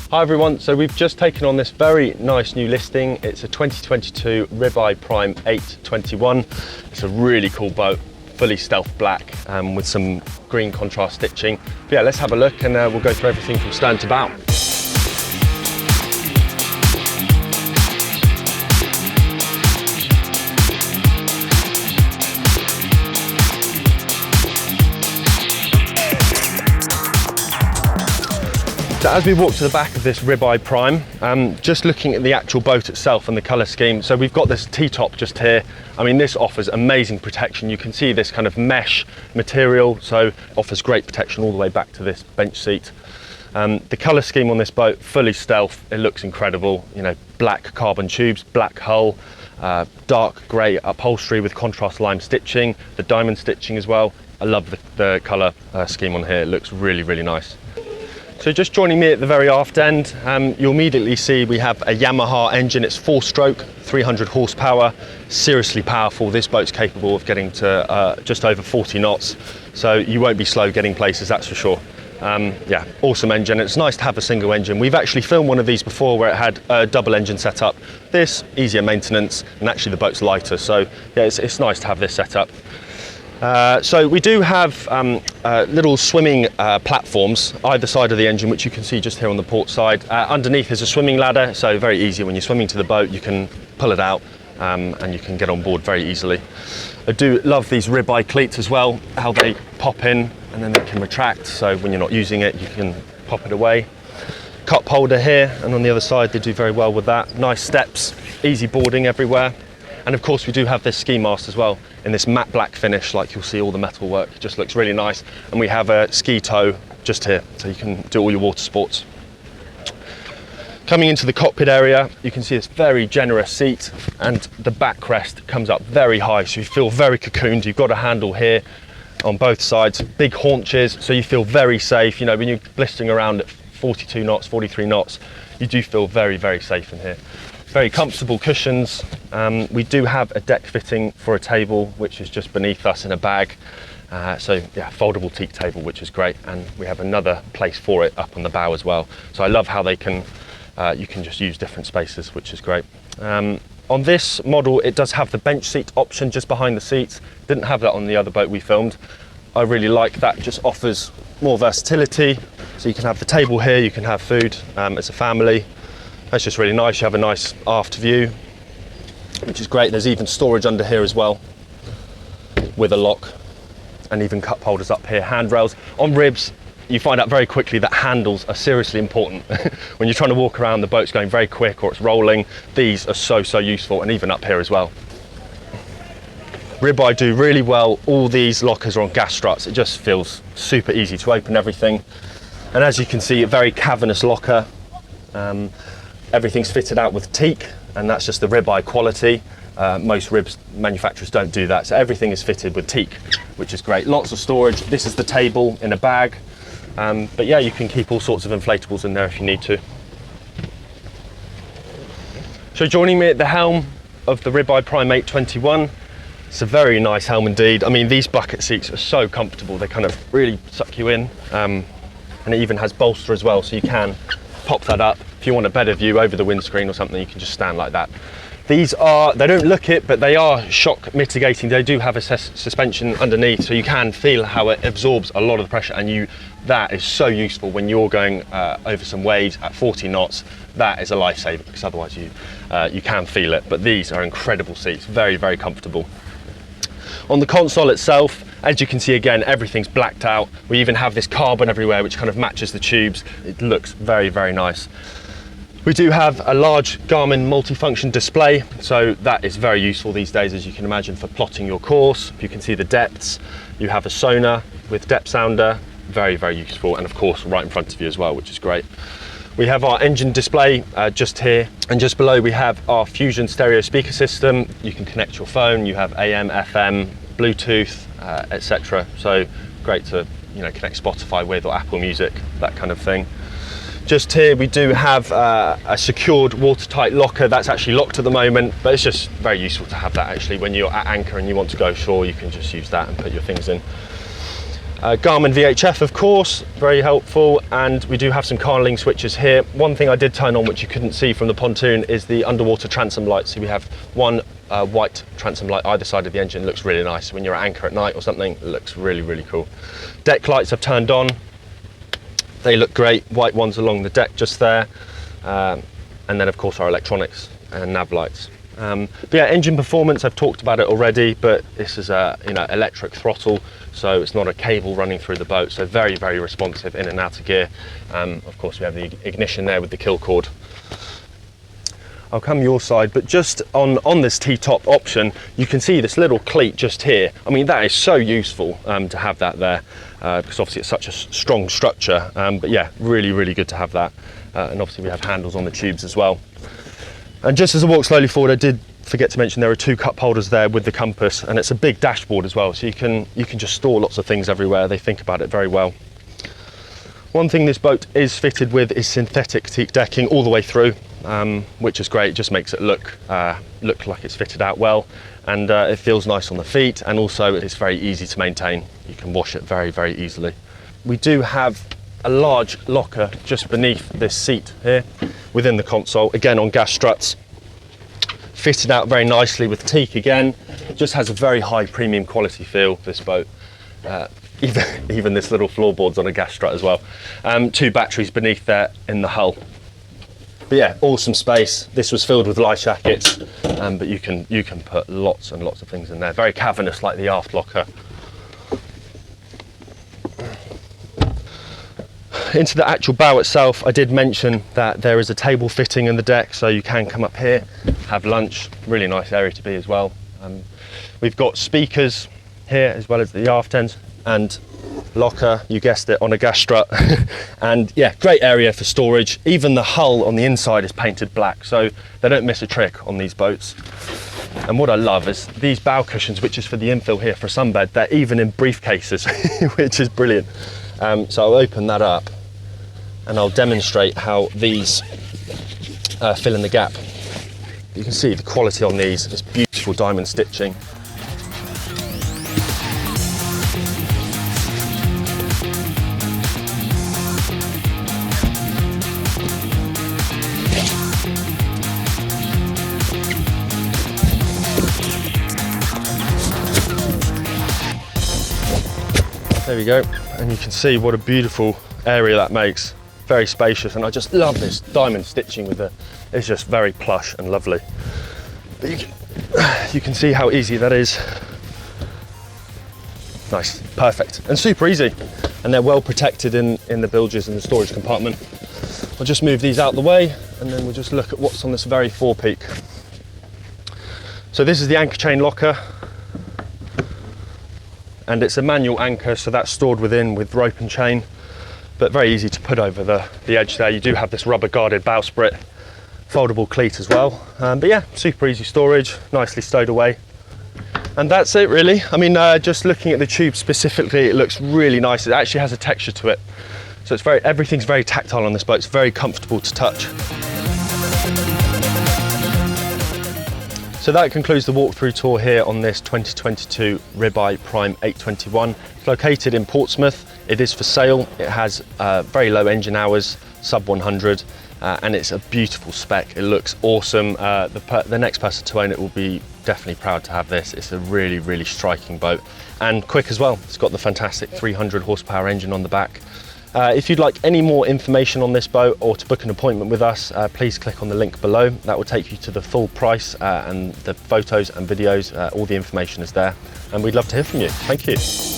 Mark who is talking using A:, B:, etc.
A: Hi everyone, so we've just taken on this very nice new listing. It's a 2022 Ribeye Prime 821. It's a really cool boat, fully stealth black with some green contrast stitching. But yeah, let's have a look and we'll go through everything from stern to bow. So as we walk to the back of this Ribeye Prime, just looking at the actual boat itself and the colour scheme. So we've got this T-top just here. I mean, this offers amazing protection. You can see this kind of mesh material, so offers great protection all the way back to this bench seat. The colour scheme on this boat, fully stealth, it looks incredible. You know, black carbon tubes, black hull, dark grey upholstery with contrast lime stitching, the diamond stitching as well. I love the colour scheme on here, it looks really, really nice. So just joining me at the very aft end, you'll immediately see we have a Yamaha engine. It's 4-stroke, 300 horsepower, seriously powerful. This boat's capable of getting to just over 40 knots, so you won't be slow getting places, that's for sure. Yeah, awesome engine. It's nice to have a single engine. We've actually filmed one of these before where it had a double engine setup. This, easier maintenance, and actually the boat's lighter, so yeah, it's nice to have this setup. So we do have little swimming platforms either side of the engine, which you can see just here on the port side. Underneath is a swimming ladder, so very easy. When you're swimming to the boat, you can pull it out and you can get on board very easily. I do love these Ribeye cleats as well, how they pop in and then they can retract, so when you're not using it, you can pop it away. Cup holder here, and on the other side they do very well with that. Nice steps, easy boarding everywhere. And of course we do have this ski mast as well in this matte black finish, like you'll see all the metal work. It just looks really nice. And we have a ski tow just here, so you can do all your water sports. Coming into the cockpit area, you can see this very generous seat, and the backrest comes up very high, so you feel very cocooned. You've got a handle here on both sides, big haunches, so you feel very safe. You know, when you're blistering around at 42 knots, 43 knots, you do feel very, very safe in here. Very comfortable cushions. We do have a deck fitting for a table, which is just beneath us in a bag. So yeah, foldable teak table, which is great. And we have another place for it up on the bow as well. So I love how they can, you can just use different spaces, which is great. On this model, it does have the bench seat option just behind the seats. Didn't have that on the other boat we filmed. I really like that, just offers more versatility. So you can have the table here, you can have food as a family. That's just really nice. You have a nice aft view, which is great. There's even storage under here as well with a lock, and even cup holders up here, handrails. On ribs, you find out very quickly that handles are seriously important. When you're trying to walk around, the boat's going very quick or it's rolling. These are so useful, and even up here as well. Ribeye do really well. All these lockers are on gas struts. It just feels super easy to open everything. And as you can see, a very cavernous locker. Everything's fitted out with teak, and that's just the Ribeye quality. Most ribs manufacturers don't do that, so everything is fitted with teak, which is great. Lots of storage. This is the table in a bag, but yeah, you can keep all sorts of inflatables in there if you need to. So joining me at the helm of the Ribeye Prime 821, it's a very nice helm indeed. I mean, these bucket seats are so comfortable, they kind of really suck you in, and it even has bolster as well, so you can pop that up. If you want a better view over the windscreen or something, you can just stand like that. These are, they don't look it, but they are shock mitigating. They do have a suspension underneath, so you can feel how it absorbs a lot of the pressure, and that is so useful when you're going over some waves at 40 knots. That is a lifesaver, because otherwise you can feel it. But these are incredible seats, very, very comfortable. On the console itself, as you can see again, everything's blacked out. We even have this carbon everywhere, which kind of matches the tubes. It looks very, very nice. We do have a large Garmin multifunction display, so that is very useful these days, as you can imagine, for plotting your course. You can see the depths. You have a sonar with depth sounder, very, very useful, and of course right in front of you as well, which is great. We have our engine display just here, and just below we have our Fusion stereo speaker system. You can connect your phone, you have AM, FM, Bluetooth, etc. So great to connect Spotify with, or Apple Music, that kind of thing. Just here we do have a secured watertight locker. That's actually locked at the moment, but it's just very useful to have that actually when you're at anchor and you want to go ashore. You can just use that and put your things in. Garmin VHF, of course, very helpful, and we do have some carling switches here. One thing I did turn on, which you couldn't see from the pontoon, is the underwater transom light. So we have one white transom light either side of the engine. It looks really nice. When you're at anchor at night or something, it looks really, really cool. Deck lights I've turned on. They look great, white ones along the deck just there. And then of course our electronics and nav lights. But yeah, engine performance, I've talked about it already, but this is a electric throttle, so it's not a cable running through the boat, so very, very responsive in and out of gear. Of course we have the ignition there with the kill cord. I'll come your side, but just on this T-top option, you can see this little cleat just here. I mean, that is so useful to have that there, because obviously it's such a strong structure, but yeah, really, really good to have that. And obviously we have handles on the tubes as well. And just as I walk slowly forward, I did forget to mention there are 2 cup holders there with the compass, and it's a big dashboard as well, so you can just store lots of things everywhere. They think about it very well. One thing this boat is fitted with is synthetic teak decking all the way through, which is great. It just makes it look like it's fitted out well, and it feels nice on the feet, and also it's very easy to maintain. You can wash it very, very easily. We do have a large locker just beneath this seat here within the console, again on gas struts, fitted out very nicely with teak again. Just has a very high premium quality feel, this boat. Even this little floorboard's on a gas strut as well. 2 batteries beneath there in the hull. But yeah, awesome space. This was filled with life jackets, but you can put lots and lots of things in there. Very cavernous like the aft locker. Into the actual bow itself, I did mention that there is a table fitting in the deck, so you can come up here, have lunch. Really nice area to be as well. We've got speakers here as well as the aft ends, and locker, you guessed it, on a gas strut. And yeah, great area for storage. Even the hull on the inside is painted black, so they don't miss a trick on these boats. And what I love is these bow cushions, which is for the infill here for sunbed, they're even in briefcases, which is brilliant. So I'll open that up and I'll demonstrate how these fill in the gap. You can see the quality on these, it's beautiful diamond stitching. There we go, and you can see what a beautiful area that makes. Very spacious, and I just love this diamond stitching with it's just very plush and lovely. But you can see how easy that is. Nice, perfect, and super easy. And they're well protected in the bilges and the storage compartment. I'll just move these out the way, and then we'll just look at what's on this very forepeak. So this is the anchor chain locker. And it's a manual anchor, so that's stored within with rope and chain, but very easy to put over the edge there. You do have this rubber guarded bowsprit, foldable cleat as well. But yeah, super easy storage, nicely stowed away. And that's it really. I mean, just looking at the tube specifically, it looks really nice. It actually has a texture to it. So it's everything's very tactile on this boat. It's very comfortable to touch. So that concludes the walkthrough tour here on this 2022 Ribeye Prime 821. It's located in Portsmouth. It is for sale. It has very low engine hours, sub 100, and it's a beautiful spec. It looks awesome. The next person to own it will be definitely proud to have this. It's a really, really striking boat and quick as well. It's got the fantastic 300 horsepower engine on the back. If you'd like any more information on this boat or to book an appointment with us, please click on the link below. That will take you to the full price and the photos and videos. All the information is there, and we'd love to hear from you. Thank you.